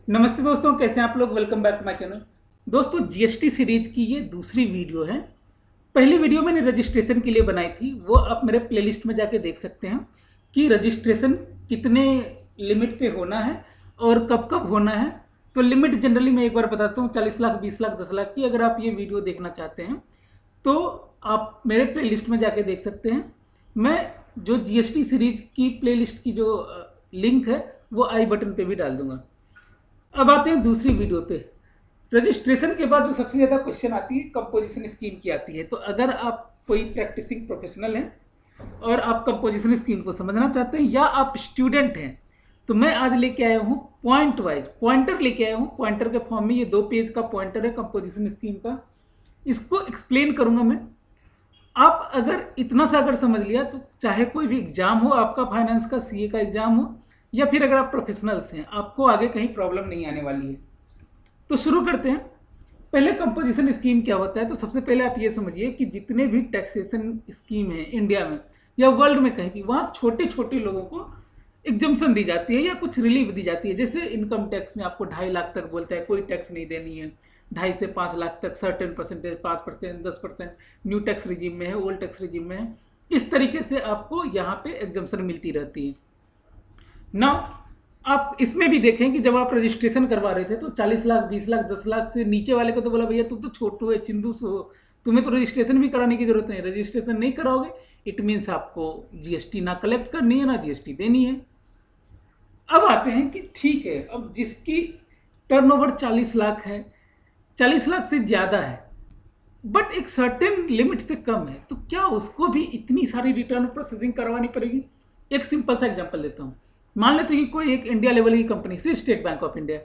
नमस्ते दोस्तों, कैसे हैं आप लोग। Welcome back to my channel. दोस्तों, जीएसटी सीरीज की ये दूसरी वीडियो है। पहली वीडियो मैंने रजिस्ट्रेशन के लिए बनाई थी, वो आप मेरे प्लेलिस्ट में जाके देख सकते हैं कि रजिस्ट्रेशन कितने लिमिट पे होना है और कब कब होना है। तो लिमिट जनरली मैं एक बार बताता हूँ, 40 लाख, 20 लाख, 10 लाख की। अगर आप ये वीडियो देखना चाहते हैं तो आप मेरे प्लेलिस्ट में जाके देख सकते हैं। मैं जो जीएसटी सीरीज की प्लेलिस्ट की जो लिंक है वो आई बटन पे भी डाल दूंगा। अब आते हैं दूसरी वीडियो पे। रजिस्ट्रेशन के बाद जो सबसे ज्यादा क्वेश्चन आती है कंपोजिशन स्कीम की आती है। तो अगर आप कोई प्रैक्टिसिंग प्रोफेशनल हैं और आप कंपोजिशन स्कीम को समझना चाहते हैं या आप स्टूडेंट हैं, तो मैं आज लेके आया हूँ पॉइंट वाइज पॉइंटर लेके आया हूँ। पॉइंटर के फॉर्म में ये 2 पेज का पॉइंटर है कंपोजिशन स्कीम का। इसको एक्सप्लेन करूंगा मैं। आप अगर इतना सा अगर समझ लिया तो चाहे कोई भी एग्जाम हो, आपका फाइनेंस का, सीए का एग्जाम हो, या फिर अगर आप प्रोफेशनल्स हैं, आपको आगे कहीं प्रॉब्लम नहीं आने वाली है। तो शुरू करते हैं। पहले कंपोजिशन स्कीम क्या होता है, तो सबसे पहले आप ये समझिए कि जितने भी टैक्सेशन स्कीम है इंडिया में या वर्ल्ड में कहीं भी, वहाँ छोटे छोटे लोगों को एग्जम्पशन दी जाती है या कुछ रिलीफ दी जाती है। जैसे इनकम टैक्स में आपको 2.5 लाख तक बोलता है कोई टैक्स नहीं देनी है, 2.5 से 5 लाख तक certain percentage, 5%, 10% new tax regime में है, ओल्ड टैक्स रिजीम में है। इस तरीके से आपको यहाँ पे एग्जम्पशन मिलती रहती है ना। आप इसमें भी देखें कि जब आप रजिस्ट्रेशन करवा रहे थे तो 40 लाख, 20 लाख, 10 लाख से नीचे वाले को तो बोला भैया तुम तो छोटू है, चिंदू हो, तुम्हें तो रजिस्ट्रेशन भी कराने की जरूरत नहीं। रजिस्ट्रेशन नहीं कराओगे इट मीन्स आपको जीएसटी ना कलेक्ट करनी है ना जीएसटी देनी है। अब आते हैं कि ठीक है, अब जिसकी टर्नओवर 40 लाख है, 40 लाख से ज्यादा है, बट एक सर्टेन लिमिट से कम है, तो क्या उसको भी इतनी सारी रिटर्न प्रोसेसिंग करवानी पड़ेगी। एक सिंपल सा एग्जांपल लेता हूं। मान लेते हैं कि कोई एक इंडिया लेवल की कंपनी से स्टेट बैंक ऑफ इंडिया,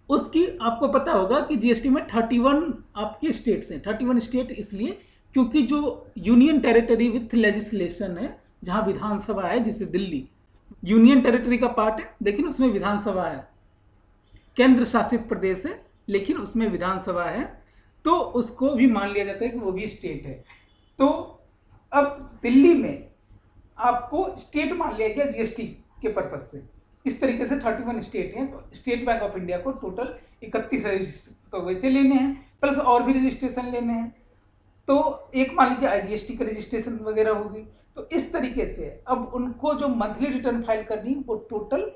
उसकी आपको पता होगा कि जीएसटी में 31 आपके स्टेट्स हैं। 31 स्टेट इसलिए क्योंकि जो यूनियन टेरिटरी विथ लेजिस्लेशन है, जहां विधानसभा है, जिसे दिल्ली यूनियन टेरिटरी का पार्ट है लेकिन उसमें विधानसभा है, केंद्र शासित प्रदेश है लेकिन उसमें विधानसभा है, तो उसको भी मान लिया जाता है कि वो भी स्टेट है। तो अब दिल्ली में आपको स्टेट मान लिया गया जीएसटी के पर्पज से। इस तरीके से 31 स्टेट हैं, तो स्टेट बैंक ऑफ इंडिया को टोटल 31 तो वैसे लेने हैं, प्लस और भी रजिस्ट्रेशन लेने हैं। तो एक मान लीजिए आईजीएसटी का रजिस्ट्रेशन वगैरह होगी। तो इस तरीके से अब उनको जो मंथली रिटर्न फाइल करनी है वो टोटल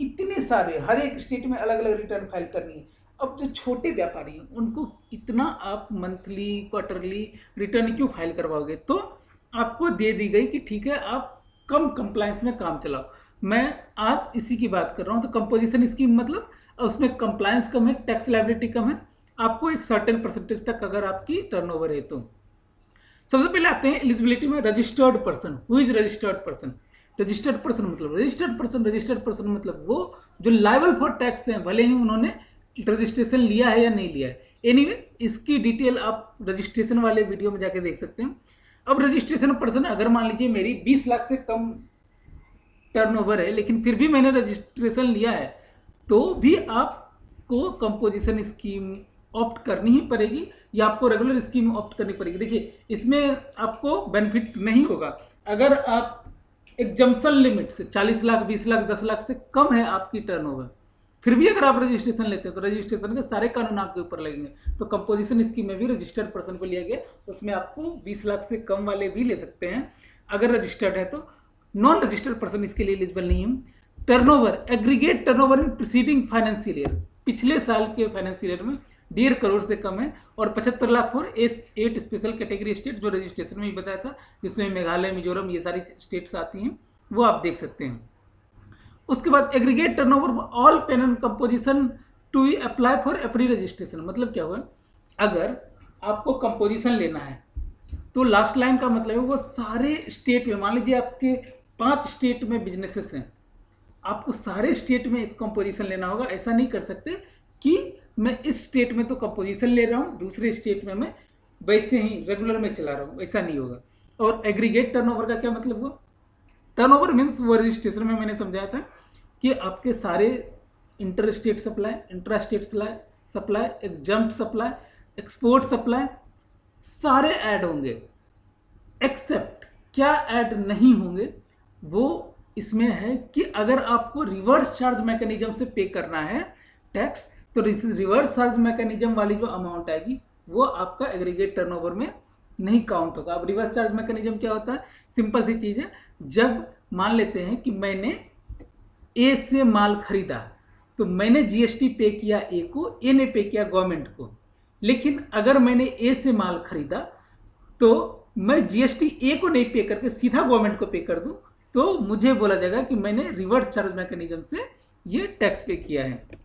इतने सारे, हर एक स्टेट में अलग अलग रिटर्न फाइल करनी है। अब जो छोटे व्यापारी हैं उनको इतना आप मंथली, क्वार्टरली रिटर्न क्यों फाइल करवाओगे। तो आपको दे दी गई कि ठीक है आप कम कंप्लायंस में काम चलाओ। मैं आज इसी की बात कर रहा हूं। तो कंपोजिशन स्कीम मतलब उसमें कंप्लायंस कम है, टैक्स लायबिलिटी कम है, आपको एक सर्टेन परसेंटेज तक अगर आपकी टर्नओवर है तो। सबसे पहले आते हैं एलिजिबिलिटी में। Registered person, who is registered person. Registered person मतलब रजिस्टर्ड पर्सन मतलब वो जो लायबल फॉर टैक्स हैं, भले ही उन्होंने रजिस्ट्रेशन लिया है या नहीं लिया है। एनीवे इसकी डिटेल आप रजिस्ट्रेशन वाले वीडियो में जाके देख सकते हैं। अब रजिस्ट्रेशन पर्सन, अगर मान लीजिए मेरी 20 लाख से कम टर्नओवर है लेकिन फिर भी मैंने रजिस्ट्रेशन लिया है, तो भी आपको कंपोजिशन स्कीम ऑप्ट करनी ही पड़ेगी या आपको रेगुलर स्कीम ऑप्ट करनी पड़ेगी। देखिए इसमें आपको बेनिफिट नहीं होगा अगर आप एग्जम्पशन लिमिट से 40 लाख, 20 लाख, 10 लाख से कम है आपकी टर्नओवर, फिर भी अगर आप रजिस्ट्रेशन लेते हैं तो रजिस्ट्रेशन के सारे कानून आपके ऊपर लगेंगे। तो कंपोजिशन स्कीम में भी रजिस्टर्ड पर्सन को लिया गया, उसमें आपको 20 लाख से कम वाले भी ले सकते हैं अगर रजिस्टर्ड है तो। नॉन रजिस्टर्ड पर्सन इसके लिए एलिजिबल नहीं है। Turnover, aggregate turnover in preceding financial year, पिछले साल के फाइनेंशियल ईयर में 1.5 करोड़ से कम है। और 75 lakh for 8 special category state, जो रजिस्ट्रेशन में ही बताया था, जिसमें मेघालय, मिजोरम, ये सारी स्टेट्स आती हैं, वो आप देख सकते हैं। उसके बाद aggregate turnover all pan and composition to apply for एप्री रजिस्ट्रेशन। मतलब क्या हुआ, अगर आपको कंपोजिशन लेना है तो लास्ट लाइन का मतलब है वो सारे स्टेट में, मान लीजिए आपके 5 स्टेट में बिजनेसेस हैं, आपको सारे स्टेट में एक कंपोजिशन लेना होगा। ऐसा नहीं कर सकते कि मैं इस स्टेट में तो कंपोजिशन ले रहा हूं, दूसरे स्टेट में मैं वैसे ही रेगुलर में चला रहा हूं, ऐसा नहीं होगा। और एग्रीगेट टर्नओवर का क्या मतलब हुआ, टर्नओवर मीन्स वो रजिस्ट्रेशन में मैंने समझाया था कि आपके सारे inter state supply, intra state supply, exempt supply, export supply सारे ऐड होंगे। एक्सेप्ट क्या ऐड नहीं होंगे वो इसमें है कि अगर आपको रिवर्स चार्ज मैकेनिज्म से पे करना है टैक्स, तो रिवर्स चार्ज मैकेनिज्म वाली जो अमाउंट आएगी वो आपका एग्रीगेट टर्नओवर में नहीं काउंट होगा। अब रिवर्स चार्ज मैकेनिज्म क्या होता है? सिंपल सी चीज है, जब मान लेते हैं कि मैंने ए से माल खरीदा, तो मैंने जीएसटी पे किया ए को, ए ने पे किया गवर्नमेंट को। लेकिन अगर मैंने ए से माल खरीदा तो मैं जीएसटी ए को नहीं पे करके सीधा गवर्नमेंट को पे कर दूं, तो मुझे बोला जाएगा कि मैंने रिवर्स चार्ज मैकेनिज्म से ये टैक्स पे किया है।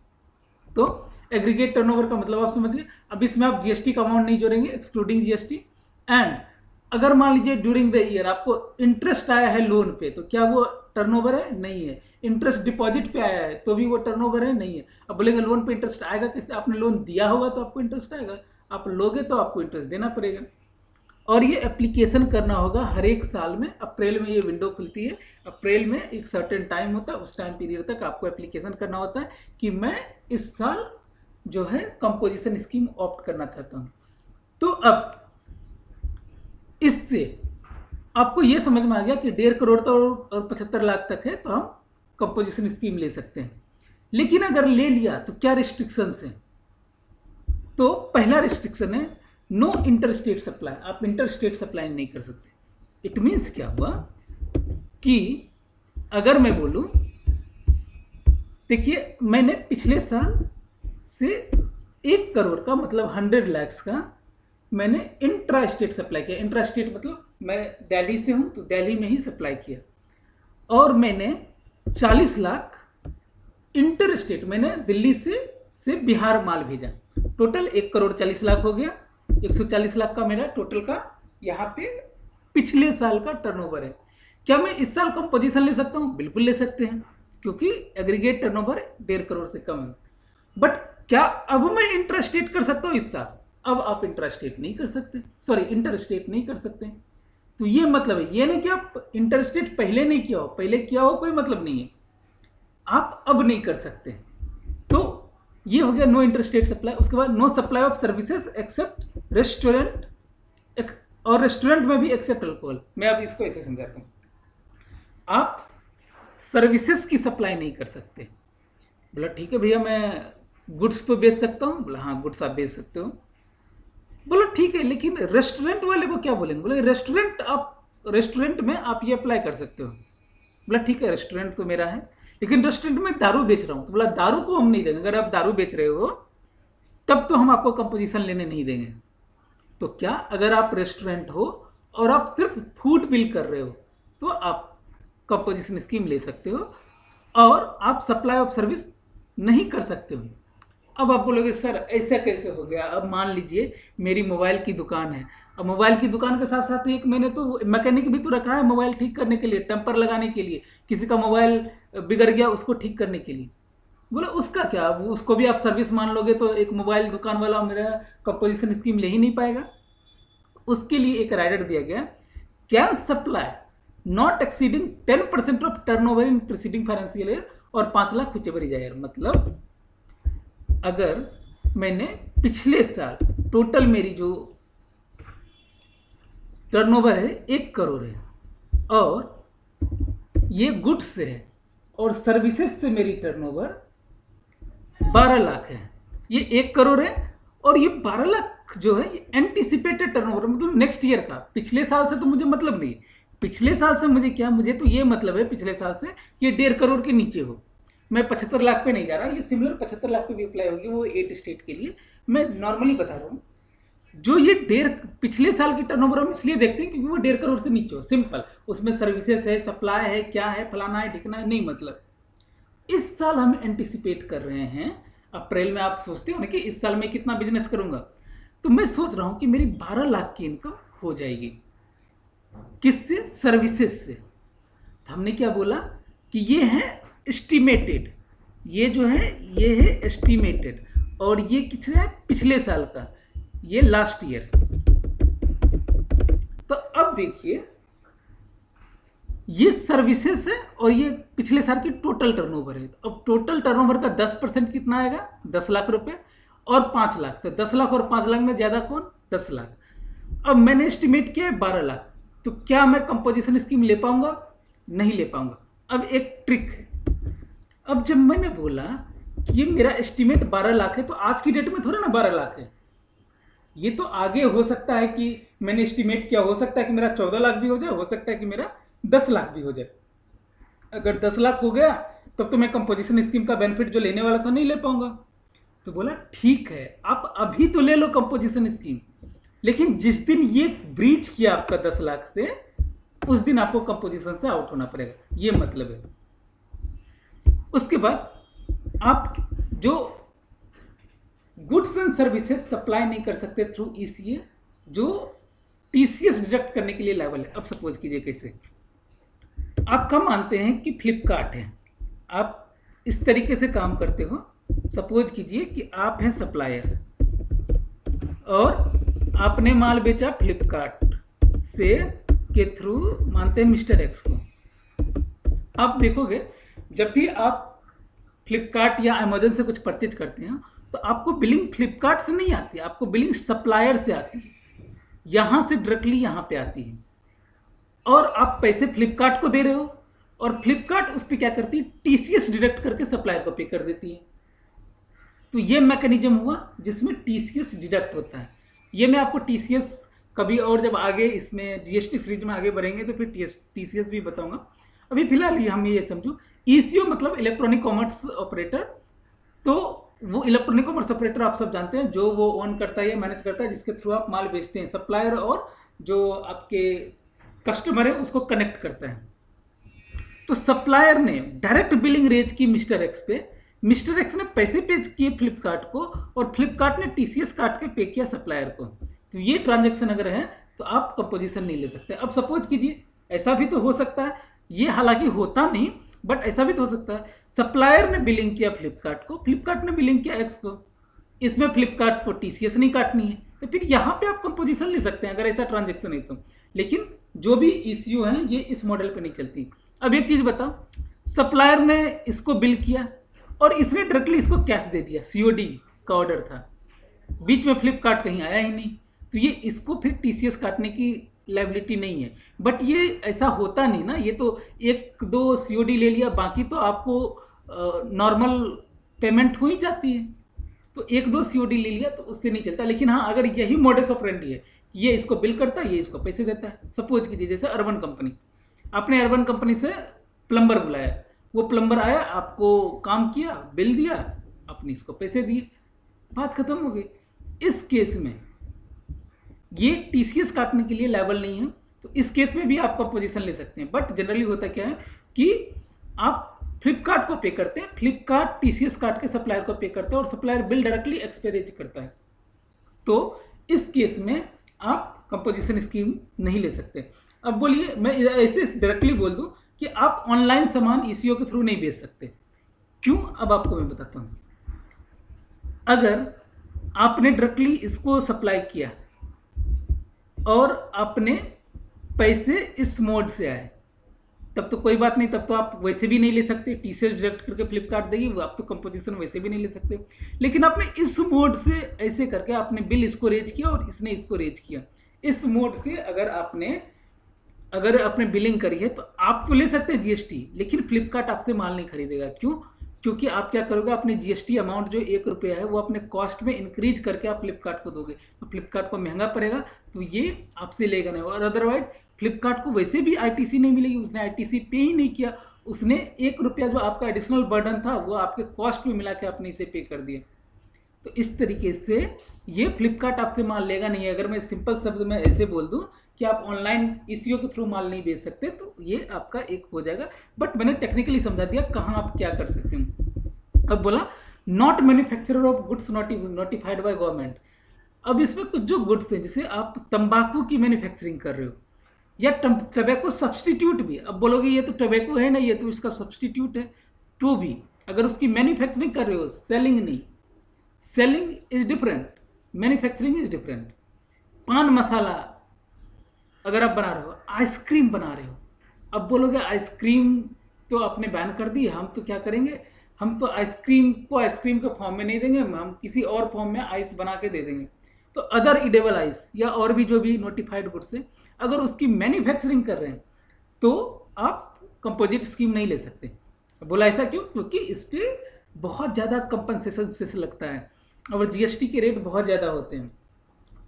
तो एग्रीगेट टर्नओवर का मतलब आप समझिए। अब इसमें आप जीएसटी का अमाउंट नहीं जोड़ेंगे, एक्सक्लूडिंग जीएसटी। एंड अगर मान लीजिए ड्यूरिंग द ईयर आपको इंटरेस्ट आया है लोन पे, तो क्या वो टर्नओवर है? नहीं है। इंटरेस्ट डिपॉजिट पे आया है तो भी वो टर्नओवर है? नहीं है। अब बोलेंगे लोन पे इंटरेस्ट आएगा कैसे? आपने लोन दिया होगा तो आपको इंटरेस्ट आएगा, आप लोगे तो आपको इंटरेस्ट देना पड़ेगा। और ये एप्लीकेशन करना होगा हर एक साल में। अप्रैल में ये विंडो खुलती है, अप्रैल में एक सर्टेन टाइम होता है, उस टाइम पीरियड तक आपको एप्लीकेशन करना होता है कि मैं इस साल जो है कंपोजिशन स्कीम ऑप्ट करना चाहता हूं। तो अब इससे आपको ये समझ में आ गया कि 1.5 करोड़ और 75 लाख तक है तो हम कंपोजिशन स्कीम ले सकते हैं। लेकिन अगर ले लिया तो क्या रिस्ट्रिक्शंस हैं? तो पहला रिस्ट्रिक्शन है नो इंटर स्टेट सप्लाई। आप इंटर स्टेट सप्लाई नहीं कर सकते। इट मीन्स क्या हुआ कि अगर मैं बोलूं, देखिए मैंने पिछले साल से 1 करोड़ का मतलब 100 लाख का मैंने इंट्रा स्टेट सप्लाई किया। इंट्रा स्टेट मतलब मैं दिल्ली से हूं तो दिल्ली में ही सप्लाई किया। और मैंने 40 लाख इंटर स्टेट, मैंने दिल्ली से बिहार माल भेजा। टोटल 1 करोड़ 40 लाख हो गया। 140 लाख का मेरा टोटल का यहाँ पे पिछले साल का टर्नओवर है। क्या मैं इस साल कंपोजिशन ले सकता हूँ? बिल्कुल ले सकते हैं, क्योंकि एग्रीगेट टर्नओवर 1.5 करोड़ से कम है। बट क्या अब मैं इंटर स्टेट कर सकता हूँ इस साल? अब आप इंटर स्टेट नहीं कर सकते, सॉरी इंटर स्टेट नहीं कर सकते। तो ये मतलब है, ये नहीं कि आप इंटर स्टेट पहले नहीं किया हो, पहले किया हो कोई मतलब नहीं है, आप अब नहीं कर सकते। तो ये हो गया नो इंटर स्टेट सप्लाई। उसके बाद no supply of services except restaurant, और रेस्टोरेंट में भी एक्सेप्ट अल्कोहल। मैं अब इसको ऐसे समझाता हूं, आप सर्विसेज की सप्लाई नहीं कर सकते। बोला ठीक है भैया मैं गुड्स तो बेच सकता हूं। बोला हाँ गुड्स आप बेच सकते हो। बोला ठीक है, लेकिन रेस्टोरेंट वाले को क्या बोलेंगे? बोले रेस्टोरेंट में आप ये अप्लाई कर सकते हो। बोला ठीक है, रेस्टोरेंट तो मेरा है, लेकिन रेस्टोरेंट में दारू बेच रहा हूं। तो बोला दारू को हम नहीं देंगे, अगर आप दारू बेच रहे हो तब तो हम आपको कंपोजिशन लेने नहीं देंगे। तो क्या अगर आप रेस्टोरेंट हो और आप सिर्फ फूड बिल कर रहे हो तो आप कंपोजिशन स्कीम ले सकते हो, और आप सप्लाई ऑफ सर्विस नहीं कर सकते हो। अब आप बोलोगे सर ऐसा कैसे हो गया? अब मान लीजिए मेरी मोबाइल की दुकान है, अब मोबाइल की दुकान के साथ साथ एक मैंने तो मैकेनिक भी तो रखा है मोबाइल ठीक करने के लिए, टेम्पर लगाने के लिए, किसी का मोबाइल बिगड़ गया उसको ठीक करने के लिए। बोले उसका क्या, उसको भी आप सर्विस मान लोगे तो एक मोबाइल दुकान वाला मेरा कंपोजिशन स्कीम ले ही नहीं पाएगा। उसके लिए एक राइडर दिया गया, can supply not exceeding 10% of turnover in preceding financial year और 5 लाख व्हिचएवर इज हायर। मतलब अगर मैंने पिछले साल टोटल मेरी जो टर्नओवर है 1 करोड़ है, और ये गुड्स से है और सर्विसेज से मेरी टर्नओवर 12 लाख है। ये 1 करोड़ है और ये 12 लाख जो है ये एंटीसिपेटेड टर्नओवर, मतलब नेक्स्ट ईयर का। पिछले साल से तो मुझे मतलब नहीं, पिछले साल से मुझे क्या, मुझे तो ये मतलब है पिछले साल से ये 1.5 करोड़ के नीचे हो। मैं 75 लाख पे नहीं जा रहा, ये सिमिलर 75 लाख पे भी अप्लाई होगी, वो 8 स्टेट के लिए। मैं नॉर्मली बता रहा हूँ, जो ये पिछले साल की टर्नओवर हम इसलिए देखते हैं क्योंकि वो 1.5 करोड़ से नीचे हो, सिंपल। उसमें सर्विसेज है, सप्लाई है, क्या है, फलाना है, ढिकना है, नहीं मतलब। इस साल हम एंटिसिपेट कर रहे हैं, अप्रैल में आप सोचते हो ना कि इस साल मैं कितना बिजनेस करूंगा, तो मैं सोच रहा हूं कि मेरी 12 लाख की इनकम हो जाएगी। किससे? सर्विसेज से। तो हमने क्या बोला कि ये है एस्टिमेटेड, ये जो है ये है एस्टिमेटेड, और ये कितना है? पिछले साल का, ये लास्ट ईयर। तो अब देखिए ये सर्विसेज है और ये पिछले साल की टोटल टर्नओवर है। अब टोटल टर्नओवर का 10% कितना आएगा? 10 लाख रुपए और 5 लाख, तो 10 लाख और 5 लाख में ज्यादा कौन? 10 लाख। अब मैंने एस्टिमेट किया है 12 लाख, तो क्या मैं कंपोजिशन स्कीम ले पाऊंगा? नहीं ले पाऊंगा। अब एक ट्रिक है, अब जब मैंने बोला कि ये मेरा एस्टिमेट 12 लाख है, तो आज की डेट में थोड़ा ना 12 लाख है, ये तो आगे हो सकता है कि मैंने एस्टिमेट किया, हो सकता है कि मेरा 14 लाख भी हो जाए, हो सकता है कि मेरा 10 लाख भी हो जाए। अगर 10 लाख हो गया तब तो मैं कंपोजिशन स्कीम का बेनिफिट जो लेने वाला था नहीं ले पाऊंगा। तो बोला ठीक है, आप अभी तो ले लो कंपोजिशन स्कीम, लेकिन जिस दिन ये ब्रीच किया आपका 10 लाख से, उस दिन आपको कंपोजिशन से आउट होना पड़ेगा, ये मतलब है। उसके बाद आप जो गुड्स एंड सर्विसेज सप्लाई नहीं कर सकते थ्रू ईसीए, जो टीसीएस डिडक्ट करने के लिए लायबल है। अब सपोज कीजिए कैसे, आप क्या मानते हैं कि फ्लिपकार्ट है, आप इस तरीके से काम करते हो, सपोज कीजिए कि आप हैं सप्लायर और आपने माल बेचा फ्लिपकार्ट से के थ्रू, मानते हैं मिस्टर एक्स को। आप देखोगे जब भी आप फ्लिपकार्ट या अमेजन से कुछ परचेज करते हैं तो आपको बिलिंग फ्लिपकार्ट से नहीं आती, आपको बिलिंग सप्लायर से आती है, यहां से डायरेक्टली यहां पे आती है, और आप पैसे फ्लिपकार्ट को दे रहे हो और फ्लिपकार्ट उस पर क्या करती है, टीसीएस डिडक्ट करके सप्लायर को पे कर देती है। तो ये मैकेनिज्म हुआ जिसमें टीसीएस डिडक्ट होता है। ये मैं आपको टीसीएस कभी और जब आगे इसमें जीएसटी सीरीज में आगे बढ़ेंगे तो फिर टीसीएस भी बताऊंगा। अभी फिलहाल ये हम ये समझो, ईसीओ मतलब इलेक्ट्रॉनिक कॉमर्स ऑपरेटर। तो वो इलेक्ट्रॉनिक कॉमर्स ऑपरेटर आप सब जानते हैं, जो वो ओन करता है या मैनेज करता है, जिसके थ्रू आप माल बेचते हैं, सप्लायर और जो आपके कस्टमर है उसको कनेक्ट करता है। तो सप्लायर ने डायरेक्ट बिलिंग रेज की मिस्टर एक्स पे, मिस्टर एक्स ने पैसे पे किए फ्लिपकार्ट को और फ्लिपकार्ट ने टीसीएस काट के पे किया सप्लायर को। तो ये ट्रांजैक्शन अगर है तो आप कंपोजिशन नहीं ले सकते। अब सपोज कीजिए ऐसा भी तो हो सकता है, ये हालांकि होता नहीं बट ऐसा भी तो हो सकता है, सप्लायर ने बिलिंग किया फ्लिपकार्ट को, फ्लिपकार्ट ने बिलिंग किया एक्स को, इसमें फ्लिपकार्ट को टीसीएस नहीं काटनी है, तो फिर यहाँ पे आप कंपोजिशन ले सकते हैं अगर ऐसा ट्रांजेक्शन है तो। लेकिन जो भी ईसीयू है ये इस मॉडल पे नहीं चलती। अब एक चीज बताओ, सप्लायर ने इसको बिल किया और इसने डायरेक्टली इसको कैश दे दिया, सीओडी का ऑर्डर था, बीच में फ्लिपकार्ट कहीं आया ही नहीं, तो ये इसको फिर टीसीएस काटने की लायबिलिटी नहीं है। बट ये ऐसा होता नहीं ना, ये तो एक दो सीओडी ले लिया, बाकी तो आपको नॉर्मल पेमेंट हो ही जाती है, तो एक दो सीओडी ले लिया तो उससे नहीं चलता। लेकिन हाँ, अगर यही मॉडस ऑपरेंडी है, ये इसको बिल करता है, ये इसको पैसे देता है। सपोज कीजिए जैसे अर्बन कंपनी, आपने अर्बन कंपनी से प्लम्बर बुलाया, वो प्लम्बर आया, आपको काम किया, बिल दिया, आपने इसको पैसे दिए, बात खत्म हो गई। इस केस में ये टीसीएस काटने के लिए लायबल नहीं है, तो इस केस में भी आप कंपोजिशन ले सकते हैं। बट जनरली होता क्या है कि आप फ्लिपकार्ट को पे करते हैं, फ्लिपकार्ट टीसीएस काट के सप्लायर को पे करता है और सप्लायर बिल डायरेक्टली एक्सपेरेज करता है। तो इस केस में आप कंपोजिशन स्कीम नहीं ले सकते। अब बोलिए, मैं ऐसे डायरेक्टली बोल दूं कि आप ऑनलाइन सामान ईसीओ के थ्रू नहीं बेच सकते, क्यों? अब आपको मैं बताता हूं। अगर आपने डायरेक्टली इसको सप्लाई किया और आपने पैसे इस मोड से आए, तब तो कोई बात नहीं, तब तो आप वैसे भी नहीं ले सकते, टीसीएस डिडक्ट करके फ्लिपकार्ट देगी, वो आप तो कंपोजिशन वैसे भी नहीं ले सकते। लेकिन आपने इस मोड से ऐसे करके आपने बिल इसको रेज किया और इसने इसको रेज किया, इस मोड से अगर आपने बिलिंग करी है तो आप तो ले सकते हैं जीएसटी, लेकिन फ्लिपकार्ट आपसे माल नहीं खरीदेगा। क्यों? क्योंकि आप क्या करोगे, अपने जीएसटी अमाउंट जो 1 रुपया है वो अपने कॉस्ट में इंक्रीज करके आप फ्लिपकार्ट को दोगे, तो फ्लिपकार्ट को महंगा पड़ेगा, तो ये आपसे लेगा नहीं। और अदरवाइज फ्लिपकार्ट को वैसे भी आईटीसी नहीं मिलेगी, उसने आईटीसी पे ही नहीं किया, उसने 1 रुपया जो आपका एडिशनल बर्डन था वो आपके कॉस्ट में मिला के आपने इसे पे कर दिया। तो इस तरीके से ये फ्लिपकार्ट आपसे माल लेगा नहीं। अगर मैं सिंपल शब्द में ऐसे बोल दूं कि आप ऑनलाइन ईसीओ के थ्रू माल नहीं बेच सकते, तो ये आपका एक हो जाएगा। बट मैंने टेक्निकली समझा दिया कहाँ आप क्या कर सकते हैं। अब बोला not manufacturer of goods notified by government. अब इसमें कुछ जो गुड्स है, जैसे आप तंबाकू की मैन्युफैक्चरिंग कर रहे हो या टबैको सब्सटीट्यूट भी, अब बोलोगे ये तो टबैको है ना, ये तो इसका सब्सटीट्यूट है, तो भी अगर उसकी मैन्युफैक्चरिंग कर रहे हो, सेलिंग नहीं, selling is different, manufacturing is different. पान मसाला अगर आप बना रहे हो, आइसक्रीम बना रहे हो, अब बोलोगे आइसक्रीम तो आपने बैन कर दी, हम तो क्या करेंगे, हम तो आइसक्रीम को आइसक्रीम के फॉर्म में नहीं देंगे, हम किसी और फॉर्म में आइस बना के दे देंगे। तो अदर इडेबल आइस या और भी जो भी नोटिफाइड गुड्स है, अगर उसकी मैन्युफैक्चरिंग कर रहे हैं तो आप कंपोजिट स्कीम नहीं ले सकते। बोला ऐसा क्यों? क्योंकि इस पे बहुत ज़्यादा कंपनसेशन सेस लगता है और जीएसटी के रेट बहुत ज़्यादा होते हैं।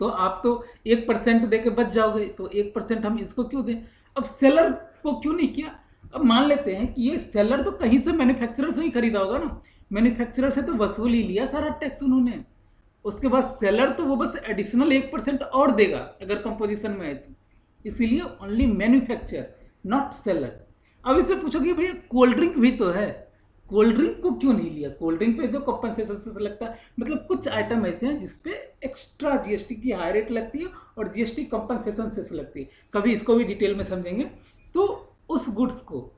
तो आप तो 1% दे के बच जाओगे, तो 1% हम इसको क्यों दें। अब सेलर को क्यों नहीं किया। अब मान लेते हैं कि ये सेलर तो कहीं से मैन्युफैक्चरर से ही खरीदा होगा ना, मैन्युफैक्चरर से तो वसूल ही लिया सारा टैक्स उन्होंने। उसके बाद सेलर तो वो बस एडिशनल 1% और देगा अगर कंपोजिशन में है तो, इसीलिए ओनली मैन्युफैक्चर नॉट सेलर। अब इससे पूछोगे भैया कोल्ड ड्रिंक भी तो है, कोल्ड ड्रिंक को क्यों नहीं लिया। कोल्ड ड्रिंक पे तो कंपनसेशन से लगता है, मतलब कुछ आइटम ऐसे हैं जिसपे एक्स्ट्रा जीएसटी की हाई रेट लगती है और जीएसटी कंपनसेशन से लगती है। कभी इसको भी डिटेल में समझेंगे। तो उस गुड्स को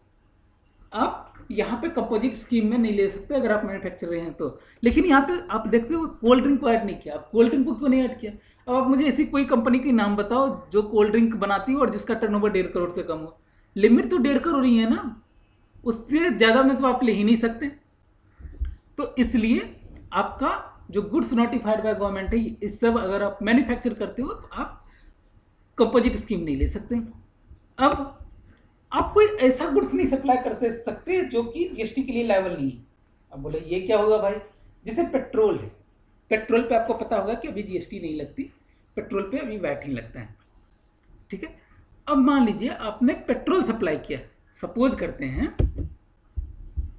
आप यहाँ पे कंपोजिट स्कीम में नहीं ले सकते अगर आप मैन्युफैक्चरर हैं तो। लेकिन यहाँ पे आप देखते हो कोल्ड ड्रिंक को ऐड नहीं किया। कोल्ड ड्रिंक को क्यों नहीं ऐड किया। अब आप मुझे ऐसी कोई कंपनी के नाम बताओ जो कोल्ड ड्रिंक बनाती हो और जिसका टर्नओवर 1.5 करोड़ से कम हो। लिमिट तो 1.5 करोड़ ही है ना, उससे ज़्यादा में तो आप ले ही नहीं सकते। तो इसलिए आपका जो गुड्स नोटिफाइड बाय गवर्नमेंट है, इस सब अगर आप मैन्युफैक्चर करते हो तो आप कंपोजिट स्कीम नहीं ले सकते। अब आप कोई ऐसा गुड्स नहीं सप्लाई करते सकते जो कि जीएसटी के लिए लायबल नहीं है। अब बोले ये क्या होगा भाई, जैसे पेट्रोल है, पेट्रोल पे आपको पता होगा कि अभी जीएसटी नहीं लगती, पेट्रोल पे अभी वैट ही लगता है, ठीक है। अब मान लीजिए आपने पेट्रोल सप्लाई किया, सपोज करते हैं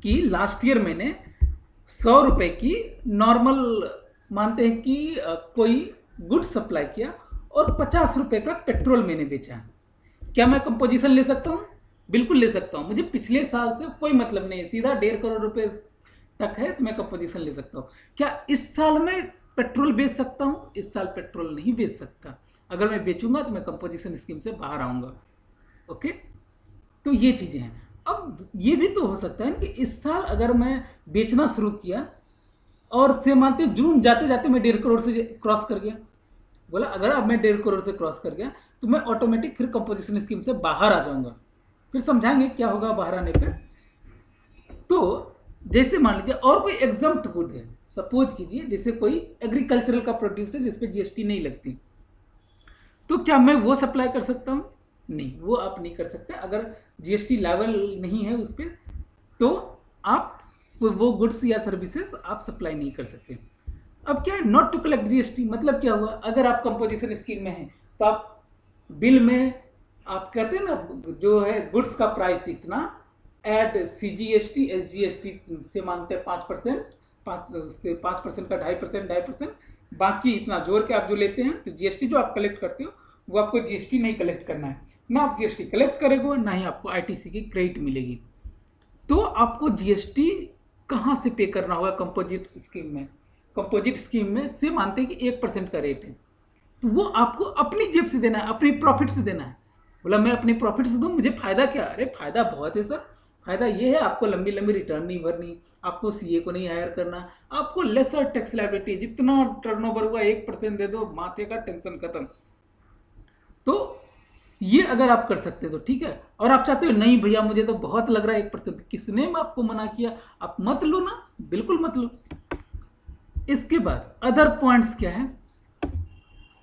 कि लास्ट ईयर मैंने 100 रुपए की नॉर्मल मानते हैं कि कोई गुड्स सप्लाई किया और 50 रुपए का पेट्रोल मैंने बेचा। क्या मैं कंपोजिशन ले सकता हूँ। बिल्कुल ले सकता हूँ, मुझे पिछले साल से कोई मतलब नहीं है, सीधा 1.5 करोड़ रुपए तक है तो मैं कंपोजिशन ले सकता हूँ। क्या इस साल मैं पेट्रोल बेच सकता हूँ। इस साल पेट्रोल नहीं बेच सकता, अगर मैं बेचूंगा तो मैं कंपोजिशन स्कीम से बाहर आऊंगा। ओके, तो ये चीजें हैं। अब ये भी तो हो सकता है कि इस साल अगर मैं बेचना शुरू किया और से मानते जून जाते जाते मैं 1.5 करोड़ से क्रॉस कर गया, बोला अगर अब मैं 1.5 करोड़ से क्रॉस कर गया तो मैं ऑटोमेटिक फिर कंपोजिशन स्कीम से बाहर आ जाऊंगा। फिर समझाएंगे क्या होगा बाहर आने पर। तो जैसे मान लीजिए और कोई एग्जम्प्ट गुड है, सपोज कीजिए जैसे कोई एग्रीकल्चरल का प्रोड्यूस है जिसपे जीएसटी नहीं लगती, तो क्या मैं वो सप्लाई कर सकता हूँ। नहीं, वो आप नहीं कर सकते। अगर जीएसटी लेवल नहीं है उस पर तो आप वो गुड्स या सर्विसेज आप सप्लाई नहीं कर सकते। अब क्या है नॉट टू कलेक्ट जीएसटी, मतलब क्या हुआ, अगर आप कंपोजिशन स्कीम में हैं तो आप बिल में आप कहते हैं ना जो है गुड्स का प्राइस इतना एड सीजीएसटी एसजीएसटी से मानते हैं 5%, 5% का 2.5%, बाकी इतना जोड़ के आप जो लेते हैं तो जीएसटी जो आप कलेक्ट करते हो वो आपको जीएसटी नहीं कलेक्ट करना है, ना आप जीएसटी कलेक्ट करेंगे ना ही आपको आईटीसी की क्रेडिट मिलेगी। तो आपको जीएसटी कहाँ से पे करना होगा कंपोजिट स्कीम में। कंपोजिट स्कीम में से मानते हैं कि 1% का रेट है, तो वो आपको अपनी जेब से देना है, अपनी प्रॉफिट से देना है। बोला मैं अपनी प्रॉफिट से दूं, मुझे फायदा क्या। अरे फायदा बहुत है सर, फायदा ये है आपको लंबी लंबी रिटर्न नहीं भरनी, आपको सीए को नहीं हायर करना, आपको लेसर टैक्स लायबिलिटी, जितना टर्नओवर हुआ 1% दे दो, माथे का टेंशन खत्म। तो ये अगर आप कर सकते हो तो ठीक है। और आप चाहते हो नहीं भैया मुझे तो बहुत लग रहा है 1%, किसने आपको मना किया, आप मत लो ना, बिल्कुल मत लो। इसके बाद अदर पॉइंट्स क्या है,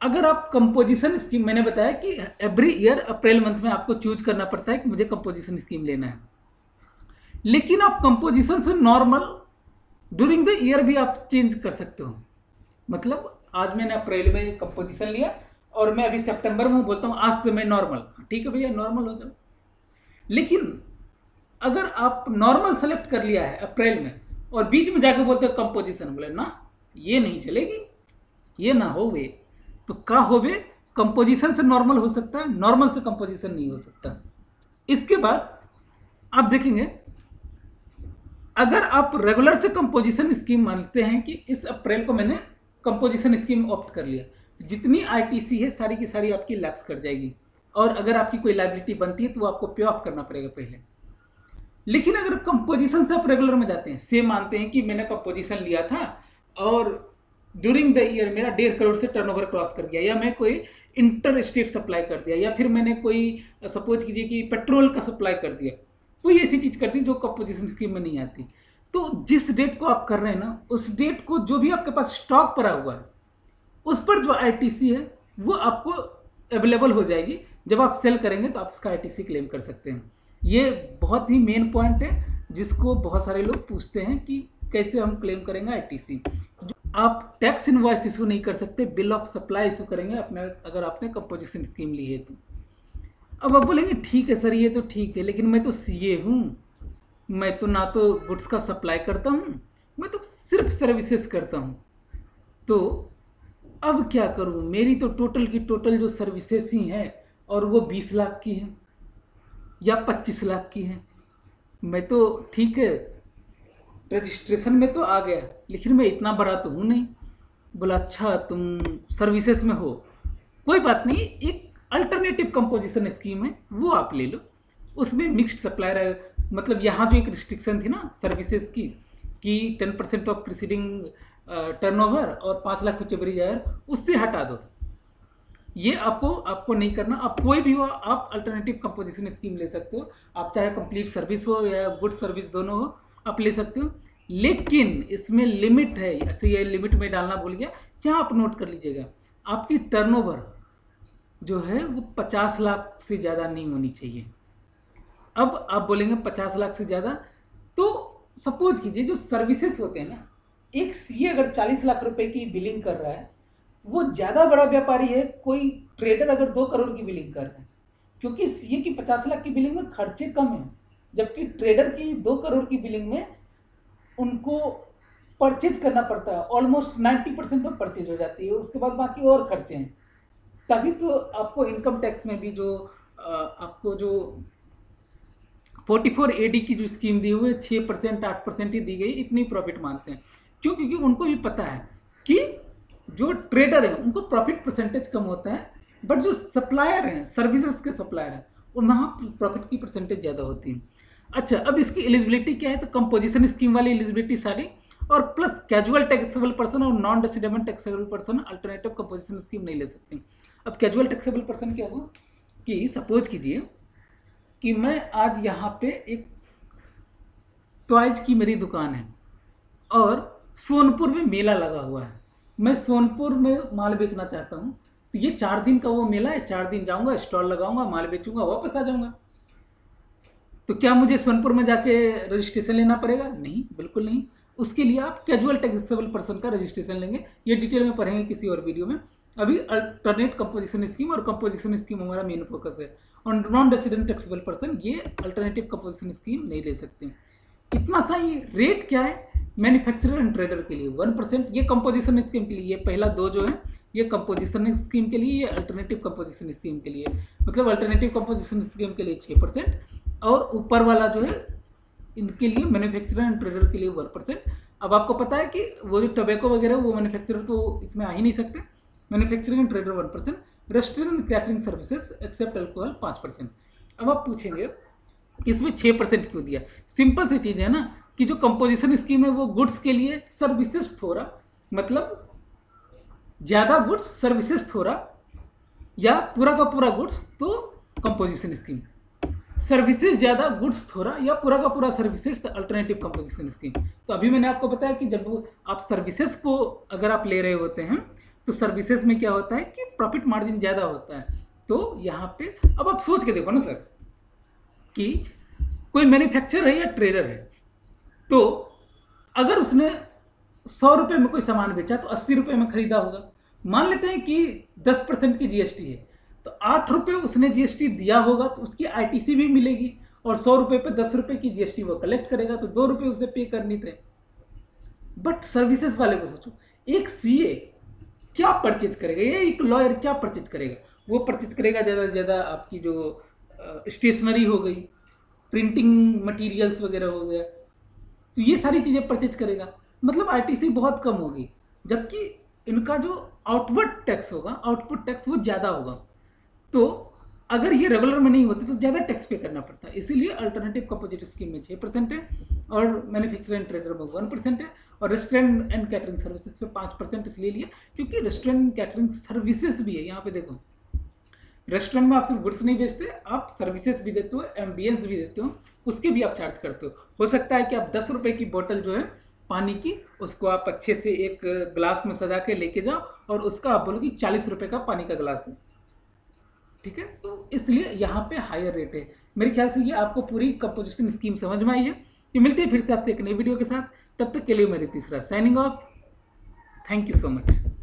अगर आप कंपोजिशन स्कीम, मैंने बताया कि एवरी ईयर अप्रैल मंथ में आपको चूज करना पड़ता है कि मुझे कंपोजिशन स्कीम लेना है, लेकिन आप कंपोजिशन से नॉर्मल ड्यूरिंग द ईयर भी आप चेंज कर सकते हो। मतलब आज मैंने अप्रैल में कंपोजिशन लिया और मैं अभी सितंबर में बोलता हूँ आज से मैं नॉर्मल, ठीक है भैया नॉर्मल हो जाओ। लेकिन अगर आप नॉर्मल सेलेक्ट कर लिया है अप्रैल में और बीच में जाकर बोलते हो कंपोजिशन, बोले ना ये नहीं चलेगी, ये ना हो वे, तो क्या हो वे कंपोजिशन से नॉर्मल हो सकता है, नॉर्मल से कंपोजिशन नहीं हो सकता। इसके बाद आप देखेंगे अगर आप रेगुलर से कंपोजिशन स्कीम मानते हैं कि इस अप्रैल को मैंने कंपोजिशन स्कीम ऑप्ट कर लिया, जितनी आईटीसी है सारी की सारी आपकी लैप्स कर जाएगी, और अगर आपकी कोई लायबिलिटी बनती है तो वो आपको पे ऑफ करना पड़ेगा पहले। लेकिन अगर कंपोजिशन से आप रेगुलर में जाते हैं, से मानते हैं कि मैंने कंपोजिशन लिया था और ड्यूरिंग द ईयर मेरा 1.5 करोड़ से टर्नओवर क्रॉस कर गया, या मैं कोई इंटर स्टेट सप्लाई कर दिया, या फिर मैंने कोई सपोज कीजिए कि पेट्रोल का सप्लाई कर दिया, कोई ऐसी चीज कर दी जो कंपोजिशन स्कीम में नहीं आती, तो जिस डेट को आप कर रहे हैं ना उस डेट को जो भी आपके पास स्टॉक पड़ा हुआ है उस पर जो आईटीसी है वो आपको अवेलेबल हो जाएगी। जब आप सेल करेंगे तो आप उसका आईटीसी क्लेम कर सकते हैं। ये बहुत ही मेन पॉइंट है जिसको बहुत सारे लोग पूछते हैं कि कैसे हम क्लेम करेंगे आईटीसी। आप टैक्स इनवॉइस इशू नहीं कर सकते, बिल ऑफ सप्लाई इशू करेंगे अपने, अगर आपने कंपोजिशन स्कीम ली है तो। अब आप बोलेंगे ठीक है सर, ये तो ठीक है, लेकिन मैं तो सीए हूँ, मैं तो ना तो गुड्स का सप्लाई करता हूँ, मैं तो सिर्फ सर्विसेज करता हूँ। तो अब क्या करूँ, मेरी तो टोटल की टोटल जो सर्विसेज ही हैं और वो 20 लाख की है या 25 लाख की है। मैं तो ठीक है रजिस्ट्रेशन में तो आ गया, लेकिन मैं इतना बड़ा तो हूँ नहीं। बोला अच्छा तुम सर्विसेज में हो, कोई बात नहीं, एक अल्टरनेटिव कंपोजिशन स्कीम है वो आप ले लो, उसमें मिक्स्ड सप्लायर है। मतलब यहाँ जो एक रिस्ट्रिक्शन थी ना सर्विसेज की कि 10% ऑफ प्रीसीडिंग टर्नओवर और 5 लाख पीछे बरी जाए, उससे हटा दो। ये आपको नहीं करना। आप कोई भी हो, आप अल्टरनेटिव कंपोजिशन स्कीम ले सकते हो। आप चाहे कंप्लीट सर्विस हो या गुड सर्विस दोनों हो, आप ले सकते हो, लेकिन इसमें लिमिट है। अच्छा ये लिमिट में डालना भूल गया, यहाँ आप नोट कर लीजिएगा, आपकी टर्नओवर जो है वो 50 लाख से ज़्यादा नहीं होनी चाहिए। अब आप बोलेंगे 50 लाख से ज़्यादा, तो सपोज कीजिए जो सर्विसेज होते हैं ना, एक सीए अगर 40 लाख रुपए की बिलिंग कर रहा है, वो ज़्यादा बड़ा व्यापारी है। कोई ट्रेडर अगर 2 करोड़ की बिलिंग कर रहा है, क्योंकि सीए की 50 लाख की बिलिंग में खर्चे कम हैं, जबकि ट्रेडर की 2 करोड़ की बिलिंग में उनको परचेज करना पड़ता है, ऑलमोस्ट 90% तो परचेज हो जाती है, उसके बाद बाकी और खर्चे हैं। तभी तो आपको इनकम टैक्स में भी जो आपको जो 44 एडी की जो स्कीम दी हुई है 6% 8% ही दी गई, इतनी प्रॉफिट मानते हैं। क्यों? क्योंकि उनको भी पता है कि जो ट्रेडर है उनको प्रॉफिट परसेंटेज कम होता है, बट जो सप्लायर हैं, सर्विसेज के सप्लायर हैं, वहाँ प्रॉफिट की परसेंटेज ज़्यादा होती है। अच्छा अब इसकी एलिजिबिलिटी क्या है, तो कंपोजिशन स्कीम वाली एलिजिबिलिटी सारी, और प्लस कैजुअल टैक्सेबल पर्सन और non resident taxable person alternative composition scheme नहीं ले सकते। अब कैजुअल टैक्सेबल पर्सन क्या होगा कि सपोज कीजिए कि मैं आज यहाँ पे एक टॉयज की मेरी दुकान है और सोनपुर में मेला लगा हुआ है, मैं सोनपुर में माल बेचना चाहता हूँ, तो ये 4 दिन का वो मेला है, 4 दिन जाऊंगा, स्टॉल लगाऊंगा, माल बेचूंगा, वापस आ जाऊंगा। तो क्या मुझे सोनपुर में जाके रजिस्ट्रेशन लेना पड़ेगा? नहीं, बिल्कुल नहीं। उसके लिए आप कैजुअल टैक्सेबल पर्सन का रजिस्ट्रेशन लेंगे, ये डिटेल में पढ़ेंगे किसी और वीडियो में। अभी अल्टरनेट कंपोजिशन स्कीम और कंपोजिशन स्कीम हमारा मेन फोकस है, और नॉन रेसिडेंट टैक्सेबल पर्सन ये अल्टरनेटिव कंपोजिशन स्कीम नहीं ले सकते। इतना सा ही रेट क्या है मैन्युफैक्चरर एंड ट्रेडर के लिए 1%, ये कंपोजिशन स्कीम के लिए, ये पहला 2 जो है ये कंपोजिशन स्कीम के लिए, ये अल्टरनेटिव कंपोजिशन स्कीम के लिए। मतलब अल्टरनेटिव कंपोजिशन स्कीम के लिए 6%, और ऊपर वाला जो है इनके लिए मैन्युफैक्चरर एंड ट्रेडर के लिए 1%। अब आपको पता है कि वो जो टोबैको वगैरह वो मैन्युफैक्चरर तो इसमें आ ही नहीं सकते, manufacturing and trader 1%, restaurant and catering services except alcohol 5%। अब आप पूछेंगे इसमें 6% क्यों दिया? सिंपल सी चीज है ना कि जो कंपोजिशन स्कीम है वो गुड्स के लिए, सर्विसेज थोड़ा, मतलब ज्यादा गुड्स सर्विसेज थोड़ा, या पूरा का पूरा गुड्स तो कंपोजिशन स्कीम, सर्विसेज ज्यादा गुड्स थोड़ा, या पूरा का पूरा सर्विसेज तो अल्टरनेटिव कंपोजिशन स्कीम। तो अभी मैंने आपको बताया कि जब आप सर्विसेज को अगर आप ले रहे होते हैं तो सर्विसेज में क्या होता है कि प्रॉफिट मार्जिन ज्यादा होता है। तो यहाँ पे अब आप सोच के देखो ना सर कि कोई मैन्युफैक्चरर है या ट्रेडर है, तो अगर उसने 100 रुपए में कोई सामान बेचा तो 80 रुपए में खरीदा होगा। मान लेते हैं कि 10% की जीएसटी है, तो 8 रुपए उसने जीएसटी दिया होगा, तो उसकी आईटीसी भी मिलेगी, और 100 रुपए पे 10 रुपए की जीएसटी वो कलेक्ट करेगा, तो 2 रुपए उसे पे करनी थे। बट सर्विसेज वाले को सोचो, एक सीए क्या परचेज करेगा, ये एक लॉयर क्या परचेज करेगा? वो परचेज करेगा ज़्यादा से ज़्यादा आपकी जो स्टेशनरी हो गई, प्रिंटिंग मटेरियल्स वगैरह हो गया, तो ये सारी चीज़ें परचेज करेगा। मतलब आईटीसी बहुत कम होगी, जबकि इनका जो आउटवर्ड टैक्स होगा, आउटपुट टैक्स वो ज़्यादा होगा। तो अगर ये रेगुलर में नहीं होती तो ज़्यादा टैक्स पे करना पड़ता है। इसीलिए अल्टरनेटिव कंपोजिट स्कीम में 6% है, और मैन्युफैक्चरिंग एंड ट्रेडर में 1% है, और रेस्टोरेंट एंड कैटरिंग सर्विसेज पे 5% इसलिए लिया क्योंकि रेस्टोरेंट एंड कैटरिंग सर्विसेज भी है। यहाँ पे देखो, रेस्टोरेंट में आप सिर्फ गुड्स नहीं बेचते, आप सर्विसेज भी देते हो, एम्बियंस भी देते हो, उसके भी आप चार्ज करते हो सकता है कि आप 10 रुपए की बोतल जो है पानी की, उसको आप अच्छे से एक ग्लास में सजा के लेके जाओ, और उसका आप बोलो कि 40 रुपए का पानी का ग्लास है, ठीक है? तो इसलिए यहाँ पे हायर रेट है। मेरे ख्याल से ये आपको पूरी कंपोजिशन स्कीम समझ में आई है। तो मिलते हैं फिर से आपसे एक नई वीडियो के साथ। तब तक के लिए मेरी तीसरा signing off. Thank you so much.